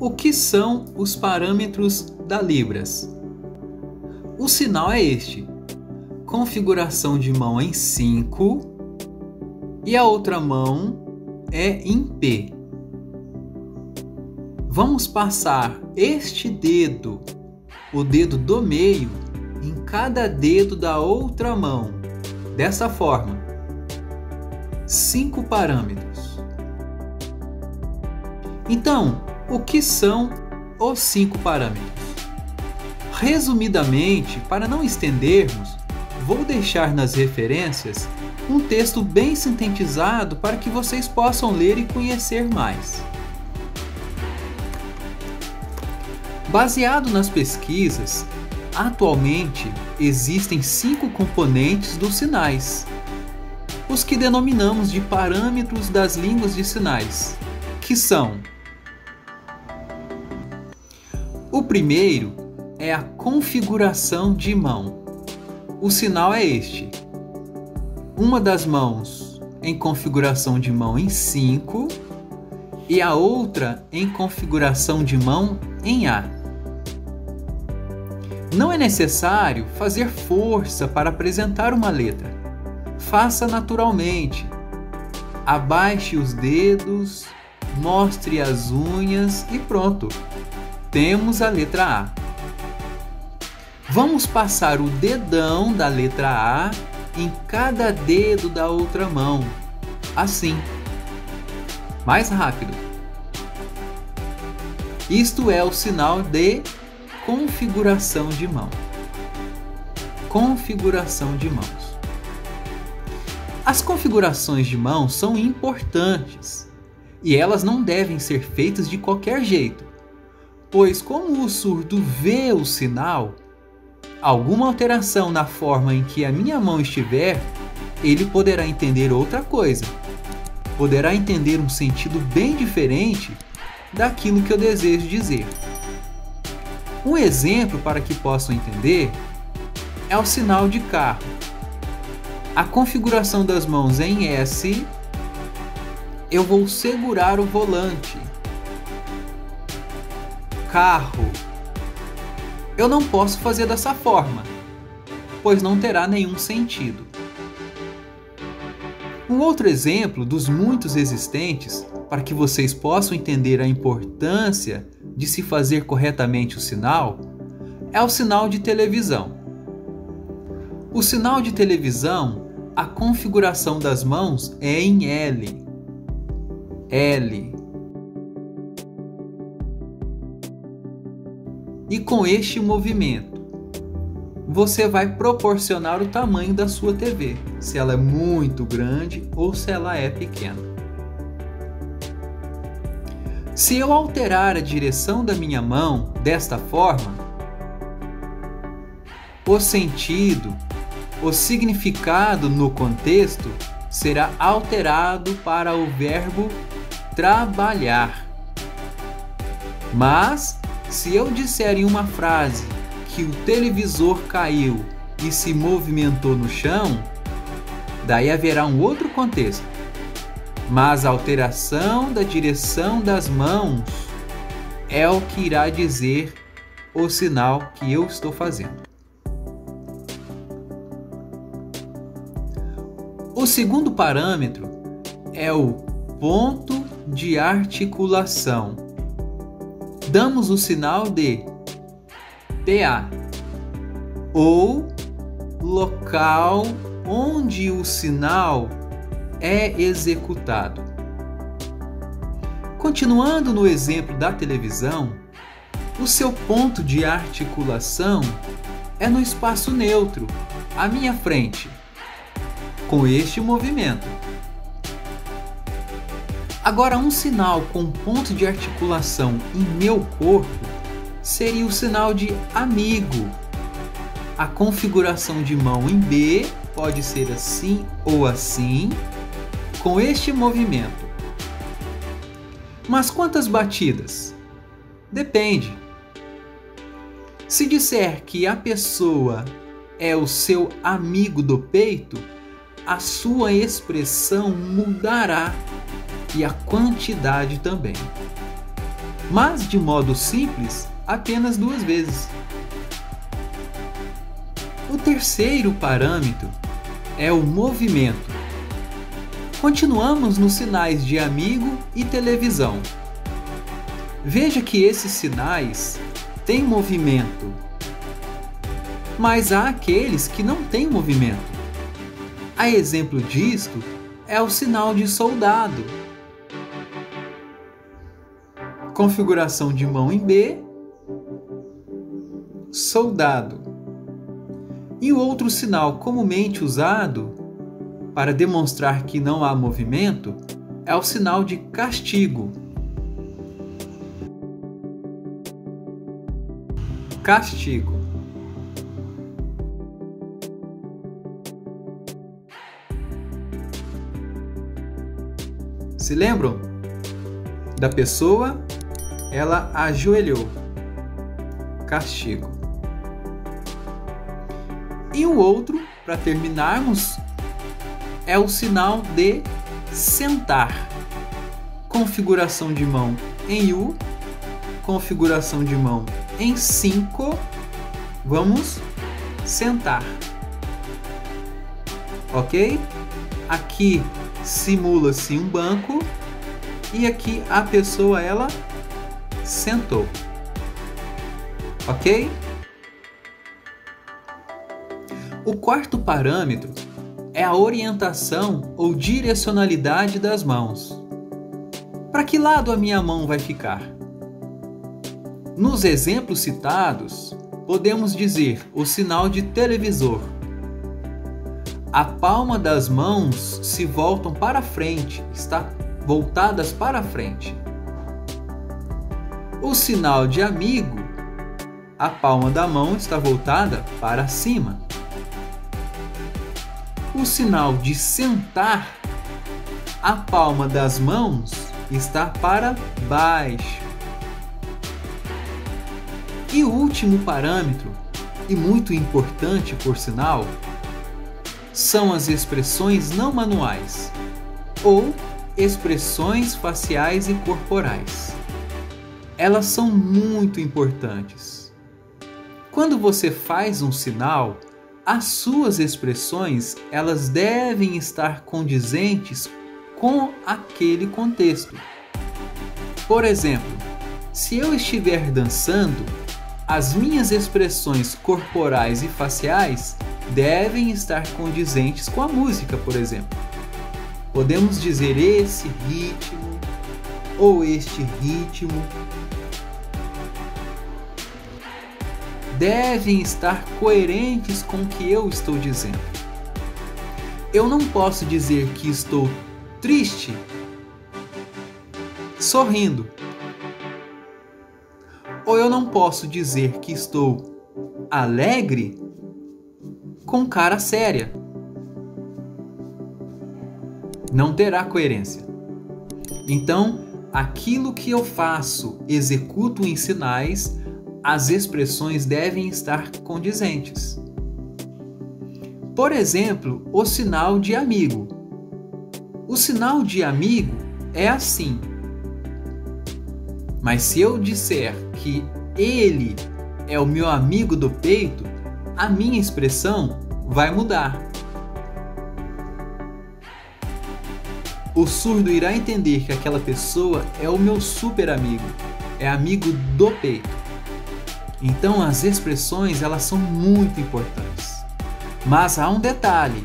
O que são os parâmetros da Libras? O sinal é este: configuração de mão em 5 e a outra mão é em P. Vamos passar este dedo, o dedo do meio, em cada dedo da outra mão, dessa forma. 5 parâmetros. Então, o que são os 5 parâmetros? Resumidamente, para não estendermos, vou deixar nas referências um texto bem sintetizado para que vocês possam ler e conhecer mais. Baseado nas pesquisas, atualmente existem 5 componentes dos sinais, os que denominamos de parâmetros das línguas de sinais, que são: o primeiro é a configuração de mão. O sinal é este: uma das mãos em configuração de mão em 5 e a outra em configuração de mão em A. Não é necessário fazer força para apresentar uma letra. Faça naturalmente. Abaixe os dedos, mostre as unhas e pronto. Temos a letra A. Vamos passar o dedão da letra A em cada dedo da outra mão. Assim. Mais rápido. Isto é o sinal de configuração de mão. Configuração de mãos. As configurações de mão são importantes e elas não devem ser feitas de qualquer jeito, pois como o surdo vê o sinal, alguma alteração na forma em que a minha mão estiver, ele poderá entender outra coisa. Poderá entender um sentido bem diferente daquilo que eu desejo dizer. Um exemplo para que possam entender é o sinal de carro. A configuração das mãos em S, eu vou segurar o volante. Carro. Eu não posso fazer dessa forma, pois não terá nenhum sentido. Um outro exemplo dos muitos existentes, para que vocês possam entender a importância de se fazer corretamente o sinal, é o sinal de televisão. O sinal de televisão, a configuração das mãos é em L. L. E com este movimento, você vai proporcionar o tamanho da sua TV, se ela é muito grande ou se ela é pequena. Se eu alterar a direção da minha mão desta forma, o sentido, o significado no contexto será alterado para o verbo trabalhar. Mas, se eu disser em uma frase que o televisor caiu e se movimentou no chão, daí haverá um outro contexto. Mas a alteração da direção das mãos é o que irá dizer o sinal que eu estou fazendo. O segundo parâmetro é o ponto de articulação. Damos o sinal de PA, ou local onde o sinal é executado. Continuando no exemplo da televisão, o seu ponto de articulação é no espaço neutro, à minha frente, com este movimento. Agora, um sinal com ponto de articulação em meu corpo seria o sinal de amigo. A configuração de mão em B pode ser assim ou assim, com este movimento. Mas quantas batidas? Depende. Se disser que a pessoa é o seu amigo do peito, a sua expressão mudará e a quantidade também. mas de modo simples, apenas 2 vezes. O terceiro parâmetro é o movimento. Continuamos nos sinais de amigo e televisão. Veja que esses sinais têm movimento, mas há aqueles que não têm movimento. A exemplo disto é o sinal de soldado. Configuração de mão em B, soldado. E o outro sinal comumente usado para demonstrar que não há movimento é o sinal de castigo. Castigo. Se lembram da pessoa? Ela ajoelhou. Castigo. E o outro, para terminarmos, é o sinal de sentar. Configuração de mão em U, configuração de mão em 5. Vamos sentar. Ok? Aqui simula-se um banco e aqui a pessoa ela sentou. Ok? O quarto parâmetro é a orientação ou direcionalidade das mãos. Para que lado a minha mão vai ficar? Nos exemplos citados, podemos dizer o sinal de televisor. A palma das mãos se voltam para frente, está voltadas para frente. O sinal de amigo, a palma da mão está voltada para cima. O sinal de sentar, a palma das mãos está para baixo. E o último parâmetro, e muito importante por sinal, são as expressões não manuais, ou expressões faciais e corporais. Elas são muito importantes. Quando você faz um sinal, as suas expressões elas devem estar condizentes com aquele contexto. Por exemplo, se eu estiver dançando, as minhas expressões corporais e faciais devem estar condizentes com a música, por exemplo. Podemos dizer esse ritmo ou este ritmo. Devem estar coerentes com o que eu estou dizendo. Eu não posso dizer que estou triste sorrindo. Ou eu não posso dizer que estou alegre com cara séria. Não terá coerência. Então, aquilo que eu faço, executo em sinais, as expressões devem estar condizentes. Por exemplo, o sinal de amigo. O sinal de amigo é assim. Mas se eu disser que ele é o meu amigo do peito, a minha expressão vai mudar. O surdo irá entender que aquela pessoa é o meu super amigo, é amigo do peito. Então as expressões elas são muito importantes. Mas há um detalhe: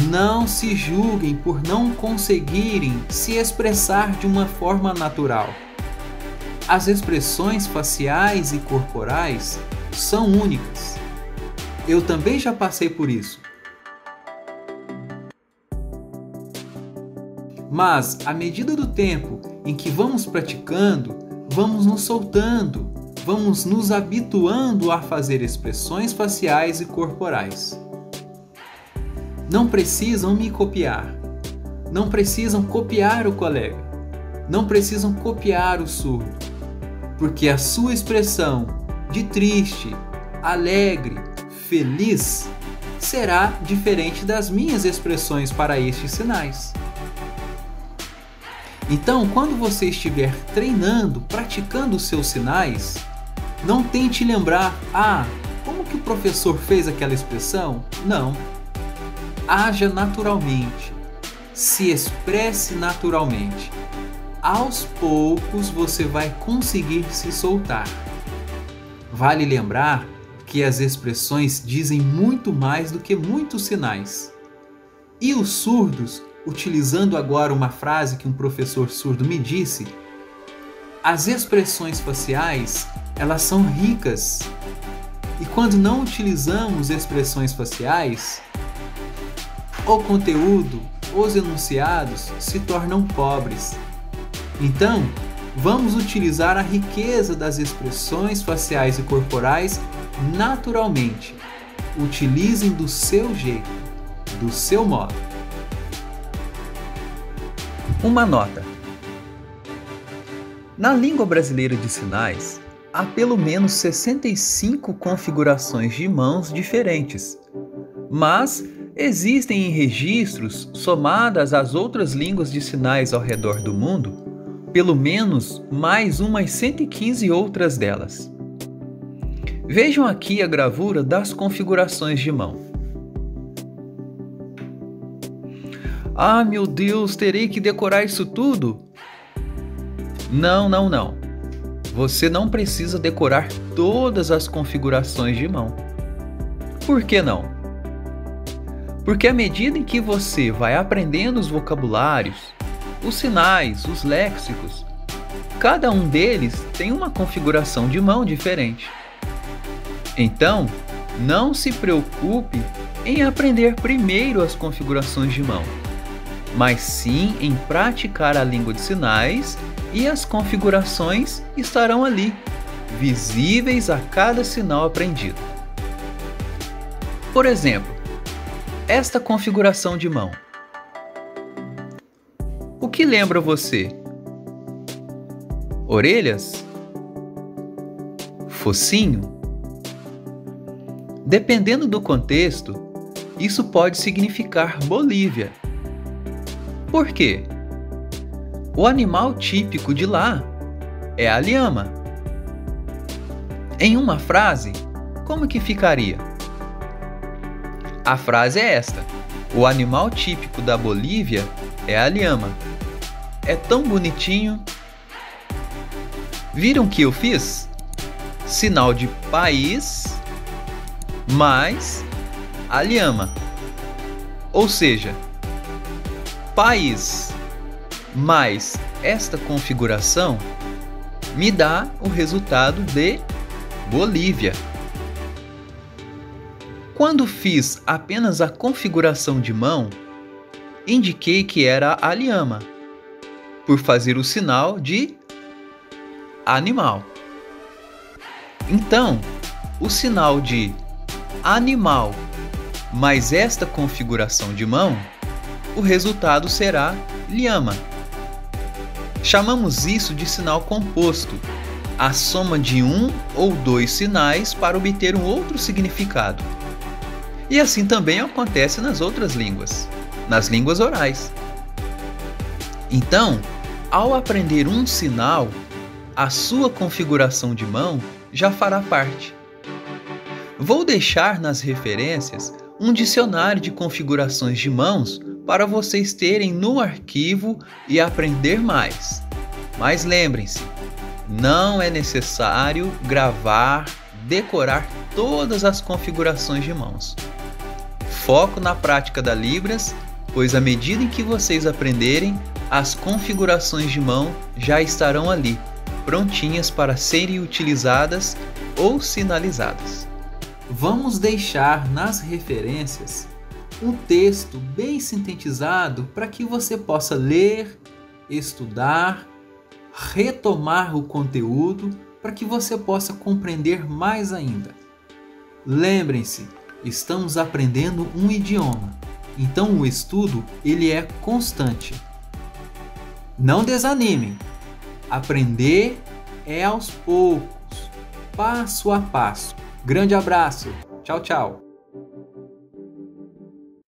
não se julguem por não conseguirem se expressar de uma forma natural. As expressões faciais e corporais são únicas. Eu também já passei por isso. Mas, à medida do tempo em que vamos praticando, vamos nos soltando, vamos nos habituando a fazer expressões faciais e corporais. Não precisam me copiar. Não precisam copiar o colega. Não precisam copiar o surdo. Porque a sua expressão de triste, alegre, feliz será diferente das minhas expressões para estes sinais. Então, quando você estiver treinando, praticando os seus sinais, não tente lembrar, como que o professor fez aquela expressão? Não. Haja naturalmente. Se expresse naturalmente. Aos poucos você vai conseguir se soltar. Vale lembrar que as expressões dizem muito mais do que muitos sinais. E os surdos, utilizando agora uma frase que um professor surdo me disse, as expressões faciais, elas são ricas. E quando não utilizamos expressões faciais, o conteúdo, os enunciados se tornam pobres. Então, vamos utilizar a riqueza das expressões faciais e corporais naturalmente. Utilizem do seu jeito, do seu modo. Uma nota. Na língua brasileira de sinais, há pelo menos 65 configurações de mãos diferentes, mas existem em registros, somadas às outras línguas de sinais ao redor do mundo, pelo menos mais umas 115 outras delas. Vejam aqui a gravura das configurações de mão. Meu Deus, terei que decorar isso tudo? Não. Você não precisa decorar todas as configurações de mão. Por que não? Porque à medida em que você vai aprendendo os vocabulários, os sinais, os léxicos, cada um deles tem uma configuração de mão diferente. Então, não se preocupe em aprender primeiro as configurações de mão, mas sim em praticar a língua de sinais e as configurações estarão ali, visíveis a cada sinal aprendido. Por exemplo, esta configuração de mão. O que lembra você? Orelhas? Focinho? Dependendo do contexto, isso pode significar Bolívia. Por quê? O animal típico de lá é a lhama. Em uma frase, como que ficaria? A frase é esta: o animal típico da Bolívia é a lhama. É tão bonitinho. Viram o que eu fiz? Sinal de país mais a lhama. Ou seja, país mais esta configuração me dá o resultado de Bolívia. Quando fiz apenas a configuração de mão, indiquei que era a lhama, por fazer o sinal de animal. Então, o sinal de animal mais esta configuração de mão, o resultado será lhama. Chamamos isso de sinal composto, a soma de um ou dois sinais para obter um outro significado. E assim também acontece nas outras línguas, nas línguas orais. Então, ao aprender um sinal, a sua configuração de mão já fará parte. Vou deixar nas referências um dicionário de configurações de mãos para vocês terem no arquivo e aprender mais. Mas lembrem-se, não é necessário gravar, decorar todas as configurações de mãos. Foco na prática da Libras, pois à medida em que vocês aprenderem, as configurações de mão já estarão ali, prontinhas para serem utilizadas ou sinalizadas. Vamos deixar nas referências um texto bem sintetizado para que você possa ler, estudar, retomar o conteúdo para que você possa compreender mais ainda. Lembrem-se, estamos aprendendo um idioma, então o estudo ele é constante. Não desanimem, aprender é aos poucos, passo a passo. Grande abraço, tchau, tchau.